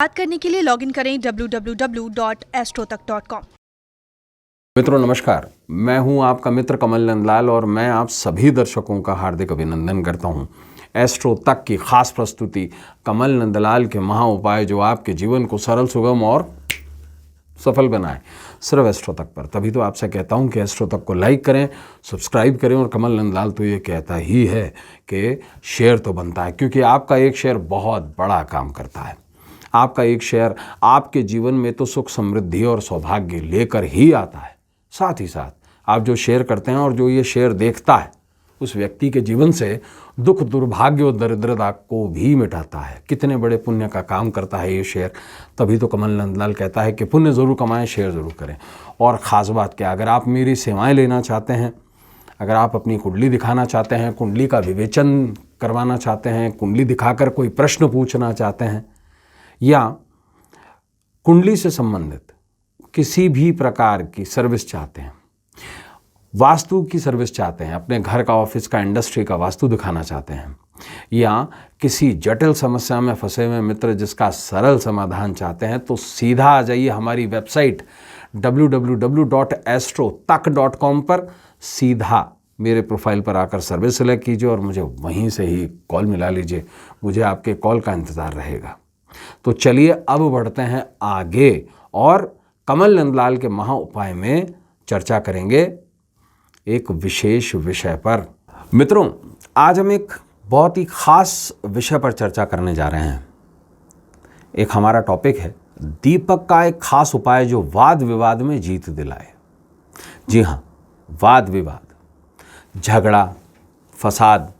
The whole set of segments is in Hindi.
बात करने के लिए लॉगिन करें www.astrotak.com। मित्रों नमस्कार, मैं हूं आपका मित्र कमल नंदलाल और मैं आप सभी दर्शकों का हार्दिक अभिनंदन करता हूं। एस्ट्रो तक की खास प्रस्तुति कमल नंदलाल के महा उपाय जो आपके जीवन को सरल, सुगम और सफल बनाए, सिर्फ एस्ट्रो तक पर। तभी तो आपसे कहता हूं कि एस्ट्रो तक को लाइक करें, सब्सक्राइब करें। और कमल नंदलाल तो ये कहता ही है कि शेयर तो बनता है, क्योंकि आपका एक शेयर बहुत बड़ा काम करता है। आपका एक शेयर आपके जीवन में तो सुख, समृद्धि और सौभाग्य लेकर ही आता है। साथ ही साथ आप जो शेयर करते हैं और जो ये शेयर देखता है, उस व्यक्ति के जीवन से दुख, दुर्भाग्य और दरिद्रता को भी मिटाता है। कितने बड़े पुण्य का काम करता है ये शेयर। तभी तो कमल नंदलाल कहता है कि पुण्य ज़रूर कमाएं, शेयर ज़रूर करें। और ख़ास बात क्या, अगर आप मेरी सेवाएं लेना चाहते हैं, अगर आप अपनी कुंडली दिखाना चाहते हैं, कुंडली का विवेचन करवाना चाहते हैं, कुंडली दिखाकर कोई प्रश्न पूछना चाहते हैं, या कुंडली से संबंधित किसी भी प्रकार की सर्विस चाहते हैं, वास्तु की सर्विस चाहते हैं, अपने घर का, ऑफिस का, इंडस्ट्री का वास्तु दिखाना चाहते हैं, या किसी जटिल समस्या में फंसे हुए मित्र जिसका सरल समाधान चाहते हैं, तो सीधा आ जाइए हमारी वेबसाइट www.astrotak.com पर। सीधा मेरे प्रोफाइल पर आकर सर्विस सेलेक्ट कीजिए और मुझे वहीं से ही कॉल मिला लीजिए। मुझे आपके कॉल का इंतज़ार रहेगा। तो चलिए अब बढ़ते हैं आगे और कमल नंदलाल के महा उपाय में चर्चा करेंगे एक विशेष विषय पर। मित्रों, आज हम एक बहुत ही खास विषय पर चर्चा करने जा रहे हैं। एक हमारा टॉपिक है दीपक का एक खास उपाय जो वाद विवाद में जीत दिलाए। जी हाँ, वाद विवाद, झगड़ा, फसाद,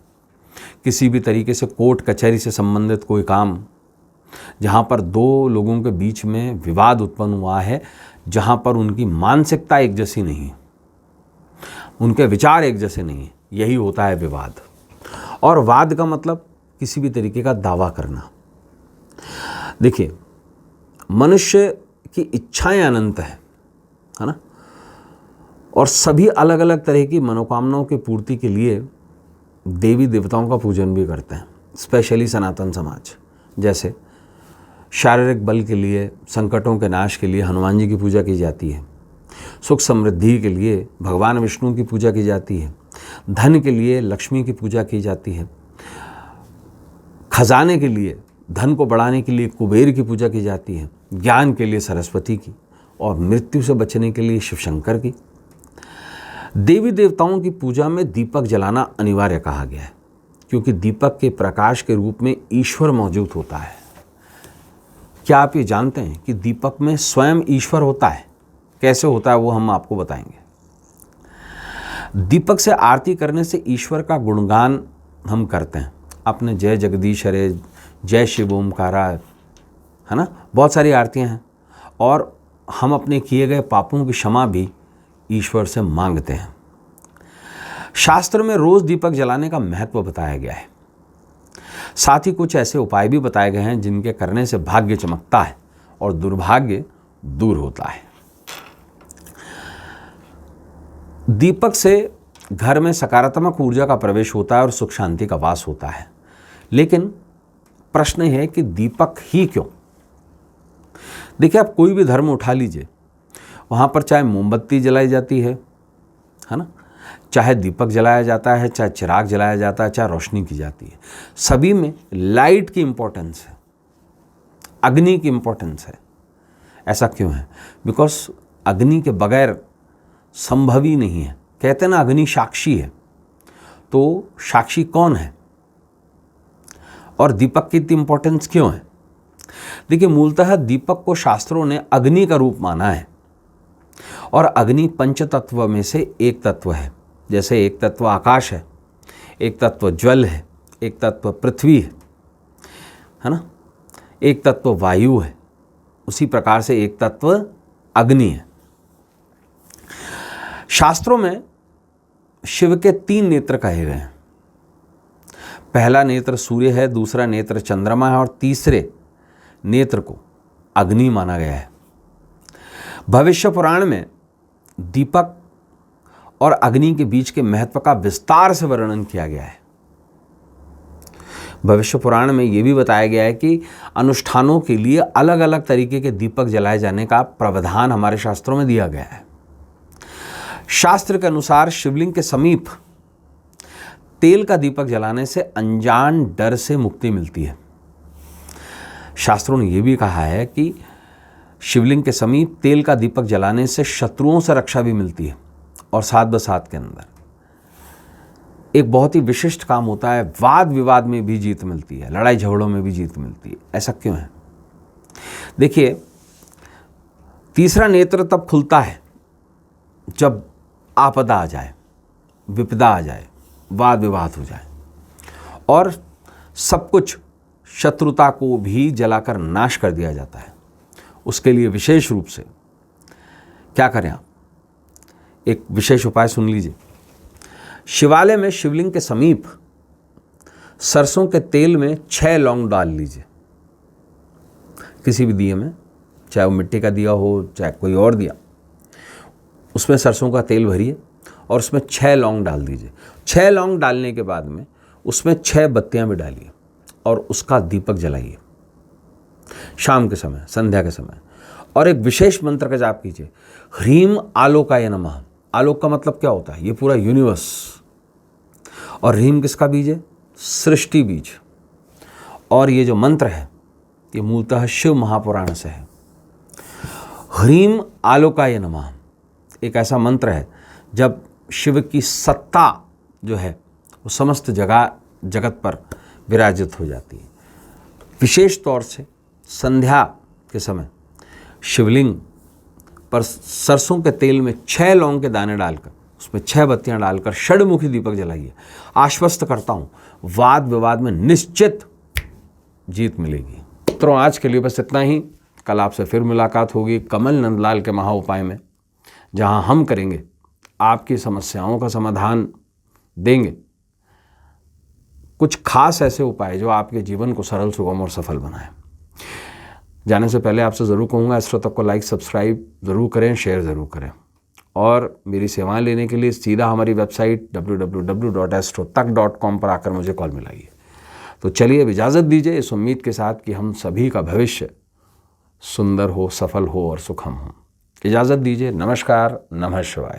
किसी भी तरीके से कोर्ट कचहरी से संबंधित कोई काम, जहाँ पर दो लोगों के बीच में विवाद उत्पन्न हुआ है, जहाँ पर उनकी मानसिकता एक जैसी नहीं है, उनके विचार एक जैसे नहीं है, यही होता है विवाद। और वाद का मतलब किसी भी तरीके का दावा करना। देखिए, मनुष्य की इच्छाएं अनंत है ना, और सभी अलग अलग तरह की मनोकामनाओं की पूर्ति के लिए देवी देवताओं का पूजन भी करते हैं। स्पेशली सनातन समाज, जैसे शारीरिक बल के लिए, संकटों के नाश के लिए हनुमान जी की पूजा की जाती है, सुख समृद्धि के लिए भगवान विष्णु की पूजा की जाती है, धन के लिए लक्ष्मी की पूजा की जाती है, खजाने के लिए, धन को बढ़ाने के लिए कुबेर की पूजा की जाती है, ज्ञान के लिए सरस्वती की, और मृत्यु से बचने के लिए शिव शंकर की। देवी देवताओं की पूजा में दीपक जलाना अनिवार्य कहा गया है, क्योंकि दीपक के प्रकाश के रूप में ईश्वर मौजूद होता है। क्या आप ये जानते हैं कि दीपक में स्वयं ईश्वर होता है? कैसे होता है वो हम आपको बताएंगे। दीपक से आरती करने से ईश्वर का गुणगान हम करते हैं। अपने जय जगदीश हरे, जय शिव ओमकारा, है ना, बहुत सारी आरतियां हैं। और हम अपने किए गए पापों की क्षमा भी ईश्वर से मांगते हैं। शास्त्र में रोज दीपक जलाने का महत्व बताया गया है। साथ ही कुछ ऐसे उपाय भी बताए गए हैं जिनके करने से भाग्य चमकता है और दुर्भाग्य दूर होता है। दीपक से घर में सकारात्मक ऊर्जा का प्रवेश होता है और सुख शांति का वास होता है। लेकिन प्रश्न है कि दीपक ही क्यों? देखिए, आप कोई भी धर्म उठा लीजिए, वहाँ पर चाहे मोमबत्ती जलाई जाती है ना, चाहे दीपक जलाया जाता है, चाहे चिराग जलाया जाता है, चाहे रोशनी की जाती है, सभी में लाइट की इम्पोर्टेंस है, अग्नि की इम्पोर्टेंस है। ऐसा क्यों है? बिकॉज अग्नि के बगैर संभव ही नहीं है। कहते हैं ना, अग्नि साक्षी है। तो साक्षी कौन है और दीपक की इतनी इम्पोर्टेंस क्यों है? देखिए, मूलतः दीपक को शास्त्रों ने अग्नि का रूप माना है, और अग्नि पंच तत्व में से एक तत्व है। जैसे एक तत्व आकाश है, एक तत्व जल है, एक तत्व पृथ्वी है ना, एक तत्व वायु है, उसी प्रकार से एक तत्व अग्नि है। शास्त्रों में शिव के 3 नेत्र कहे गए हैं। पहला नेत्र सूर्य है, दूसरा नेत्र चंद्रमा है, और तीसरे नेत्र को अग्नि माना गया है। भविष्य पुराण में दीपक और अग्नि के बीच के महत्व का विस्तार से वर्णन किया गया है। भविष्य पुराण में ये भी बताया गया है कि अनुष्ठानों के लिए अलग अलग तरीके के दीपक जलाए जाने का प्रावधान हमारे शास्त्रों में दिया गया है। शास्त्र के अनुसार शिवलिंग के समीप तेल का दीपक जलाने से अनजान डर से मुक्ति मिलती है। शास्त्रों ने यह भी कहा है कि शिवलिंग के समीप तेल का दीपक जलाने से शत्रुओं से रक्षा भी मिलती है। और साथ बसात के अंदर एक बहुत ही विशिष्ट काम होता है, वाद विवाद में भी जीत मिलती है, लड़ाई झगड़ों में भी जीत मिलती है। ऐसा क्यों है? देखिए, तीसरा नेत्र तब खुलता है जब आपदा आ जाए, विपदा आ जाए, वाद विवाद हो जाए और सब कुछ शत्रुता को भी जलाकर नाश कर दिया जाता है। उसके लिए विशेष रूप से क्या करें आप? एक विशेष उपाय सुन लीजिए। शिवालय में शिवलिंग के समीप सरसों के तेल में 6 लौंग डाल लीजिए। किसी भी दिए में, चाहे वो मिट्टी का दिया हो चाहे कोई और दिया, उसमें सरसों का तेल भरिए और उसमें 6 लौंग डाल दीजिए। 6 लौंग डालने के बाद में उसमें 6 बत्तियां भी डालिए और उसका दीपक जलाइए शाम के समय, संध्या के समय। और एक विशेष मंत्र का जाप कीजिए, ह्रीम आलोकाय नमः। आलोक का मतलब क्या होता है? ये पूरा यूनिवर्स। और ह्रीम किसका बीज है? सृष्टि बीज। और ये जो मंत्र है ये मूलतः शिव महापुराण से है। ह्रीम आलोकाय नमः एक ऐसा मंत्र है जब शिव की सत्ता जो है वो समस्त जगत पर विराजित हो जाती है। विशेष तौर से संध्या के समय शिवलिंग पर सरसों के तेल में 6 लौंग के दाने डालकर उसमें 6 बत्तियां डालकर षडमुखी दीपक जलाइए। आश्वस्त करता हूँ, वाद विवाद में निश्चित जीत मिलेगी। तो आज के लिए बस इतना ही। कल आपसे फिर मुलाकात होगी कमल नंदलाल के महा उपाय में, जहाँ हम करेंगे आपकी समस्याओं का समाधान देंगे, कुछ खास ऐसे उपाय जो आपके जीवन को सरल, सुगम और सफल बनाए। जाने से पहले आपसे ज़रूर कहूँगा, एस्ट्रो तक को लाइक सब्सक्राइब ज़रूर करें, शेयर ज़रूर करें। और मेरी सेवाएं लेने के लिए सीधा हमारी वेबसाइट www.astrotak.com पर आकर मुझे कॉल मिलाइए। तो चलिए अब इजाज़त दीजिए इस उम्मीद के साथ कि हम सभी का भविष्य सुंदर हो, सफल हो और सुखम हो। इजाज़त दीजिए। नमस्कार, नमः शिवाय।